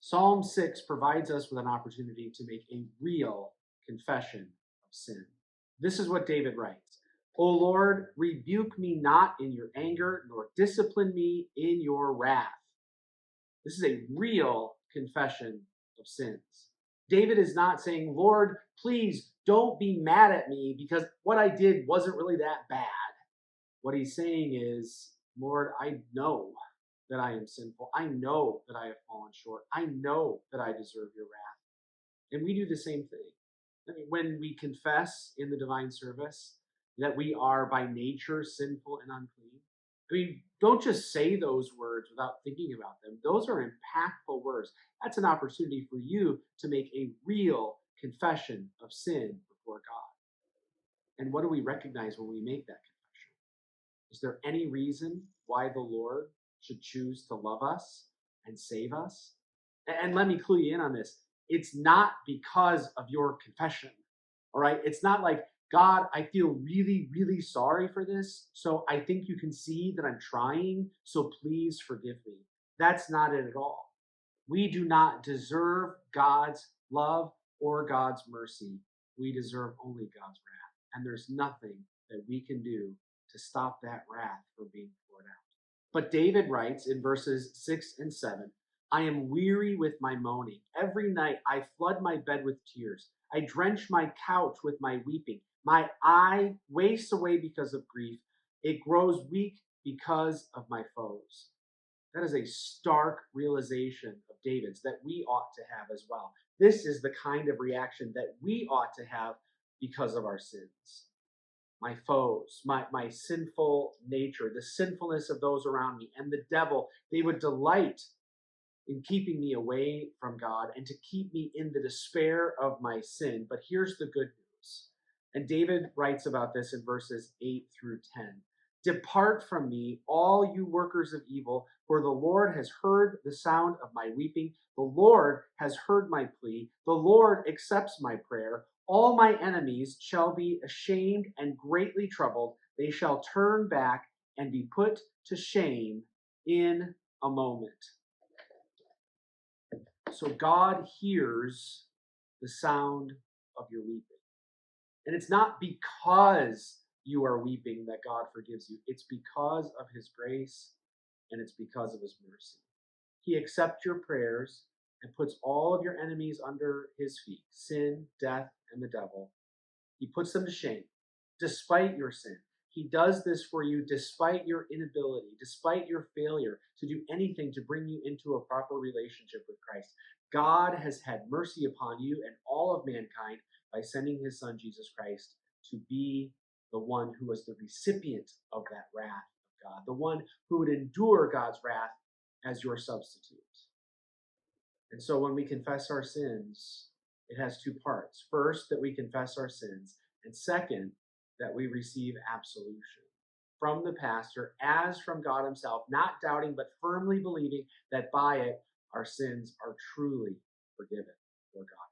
Psalm 6 provides us with an opportunity to make a real confession of sin. This is what David writes. O Lord, rebuke me not in your anger, nor discipline me in your wrath. This is a real confession of sins. David is not saying, Lord, please don't be mad at me because what I did wasn't really that bad. What he's saying is, Lord, I know that I am sinful. I know that I have fallen short. I know that I deserve your wrath. And we do the same thing. I mean, when we confess in the divine service that we are by nature sinful and unclean, I mean, don't just say those words without thinking about them. Those are impactful words. That's an opportunity for you to make a real confession of sin before God. And what do we recognize when we make that confession? Is there any reason why the Lord should choose to love us and save us? And let me clue you in on this. It's not because of your confession, all right? It's not like, God, I feel really, really sorry for this, so I think you can see that I'm trying, so please forgive me. That's not it at all. We do not deserve God's love or God's mercy. We deserve only God's wrath. And there's nothing that we can do to stop that wrath from being poured out. But David writes in verses 6 and 7, I am weary with my moaning. Every night I flood my bed with tears. I drench my couch with my weeping. My eye wastes away because of grief. It grows weak because of my foes. That is a stark realization of David's that we ought to have as well. This is the kind of reaction that we ought to have because of our sins. My foes, my sinful nature, the sinfulness of those around me, and the devil, they would delight in keeping me away from God and to keep me in the despair of my sin. But here's the good news. And David writes about this in verses 8 through 10. Depart from me, all you workers of evil, for the Lord has heard the sound of my weeping. The Lord has heard my plea. The Lord accepts my prayer. All my enemies shall be ashamed and greatly troubled. They shall turn back and be put to shame in a moment. So God hears the sound of your weeping. And it's not because you are weeping that God forgives you. It's because of his grace and it's because of his mercy. He accepts your prayers and puts all of your enemies under his feet, sin, death, and the devil. He puts them to shame despite your sin. He does this for you despite your inability, despite your failure to do anything to bring you into a proper relationship with Christ. God has had mercy upon you and all of mankind by sending his son, Jesus Christ, to be the one who was the recipient of that wrath of God, the one who would endure God's wrath as your substitute. And so when we confess our sins, it has two parts. First, that we confess our sins, and second, that we receive absolution from the pastor as from God himself, not doubting but firmly believing that by it our sins are truly forgiven before God.